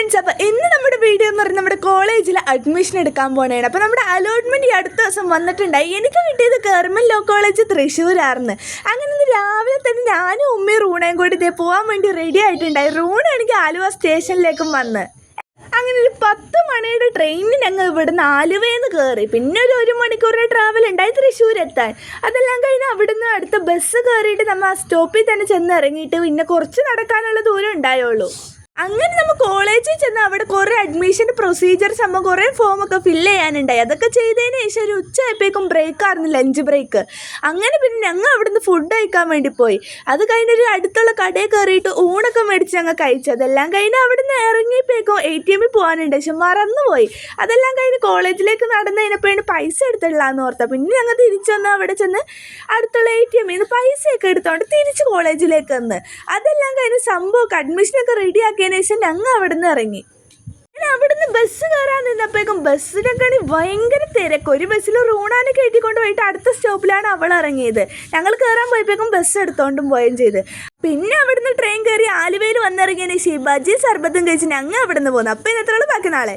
Friends, അപ്പോൾ ഇന്ന് നമ്മുടെ വീഡിയോ എന്ന് പറയുന്നത് നമ്മുടെ കോളേജിൽ അഡ്മിഷൻ എടുക്കാൻ പോകണേണ്. അപ്പോൾ നമ്മുടെ അലോട്ട്മെൻറ്റ് ഈ അടുത്ത ദിവസം വന്നിട്ടുണ്ടായി. എനിക്ക് കിട്ടിയത് ഗവൺമെൻറ് ലോ കോളേജ് തൃശ്ശൂരായിരുന്നു. അങ്ങനെ ഇന്ന് രാവിലെ തന്നെ ഞാനും ഉമ്മയും റൂണയും കൂടി ഇതേ പോകാൻ വേണ്ടി റെഡി ആയിട്ടുണ്ടായി. റൂണാണെങ്കിൽ ആലുവ സ്റ്റേഷനിലേക്കും വന്ന് അങ്ങനെ ഒരു 10 മണിയുടെ ട്രെയിനിന് ഞങ്ങൾ ഇവിടുന്ന് ആലുവയിൽ നിന്ന് കയറി. പിന്നെ ഒരു മണിക്കൂറിൻ്റെ ട്രാവൽ ഉണ്ടായി തൃശ്ശൂരെത്താൻ. അതെല്ലാം കഴിഞ്ഞ് അവിടുന്ന് അടുത്ത ബസ് കയറിയിട്ട് നമ്മൾ ആ സ്റ്റോപ്പിൽ തന്നെ ചെന്ന് ഇറങ്ങിയിട്ട് പിന്നെ കുറച്ച് നടക്കാനുള്ള ദൂരം ഉണ്ടായുള്ളൂ. അങ്ങനെ നമ്മൾ കോളേജിൽ ചെന്ന് അവിടെ കുറേ അഡ്മിഷൻ പ്രൊസീജിയർ സംഭവം കുറേ ഫോമൊക്കെ ഫില്ല് ചെയ്യാനുണ്ടായി. അതൊക്കെ ചെയ്തതിന് ശേഷം ഒരു ഉച്ചയായപ്പോഴേക്കും ബ്രേക്കായിരുന്നു, ലഞ്ച് ബ്രേക്ക്. അങ്ങനെ പിന്നെ ഞങ്ങൾ അവിടുന്ന് ഫുഡ് കഴിക്കാൻ വേണ്ടി പോയി. അത് കഴിഞ്ഞൊരു അടുത്തുള്ള കടയിൽ കയറിയിട്ട് ഊണൊക്കെ മേടിച്ച് ഞങ്ങൾ കഴിച്ചു. അതെല്ലാം കഴിഞ്ഞ് അവിടുന്ന് ഇറങ്ങിയപ്പോഴേക്കും ATM പോകാനുണ്ട്, പക്ഷെ മറന്നുപോയി. അതെല്ലാം കഴിഞ്ഞ് കോളേജിലേക്ക് നടന്നു കഴിഞ്ഞപ്പോഴാണ് പൈസ എടുത്തിട്ടില്ലാന്ന് ഓർത്ത. പിന്നെ ഞങ്ങൾ തിരിച്ചു വന്ന് അവിടെ ചെന്ന് അടുത്തുള്ള ATM നിന്ന് പൈസയൊക്കെ എടുത്തോണ്ട് തിരിച്ച് കോളേജിലേക്ക് വന്ന് അതെല്ലാം കഴിഞ്ഞ് സംഭവമൊക്കെ അഡ്മിഷനൊക്കെ റെഡിയാക്കി ശേഷം ഞങ്ങൾ അവിടെ നിന്ന് ഇറങ്ങി. അവിടുന്ന് ബസ് കയറാൻ നിന്നപ്പോഴേക്കും ബസ്സിനൊക്കെ ഭയങ്കര തിരക്ക്. ഒരു ബസ്സിൽ റൂണാനെ കയറ്റിക്കൊണ്ട് പോയിട്ട് അടുത്ത സ്റ്റോപ്പിലാണ് അവൾ ഇറങ്ങിയത്. ഞങ്ങൾ കയറാൻ പോയപ്പോഴേക്കും ബസ് എടുത്തോണ്ടും പോവുകയും ചെയ്ത്. പിന്നെ അവിടുന്ന് ട്രെയിൻ കയറി ആലുവയിൽ വന്നിറങ്ങിയതിന് ശേഷം ബജി സർബത്തും കഴിച്ച് ഞങ്ങൾ അവിടെ നിന്ന് പോകുന്നു. അപ്പോൾ ഇന്നത്തെ ബാക്കി നാളെ.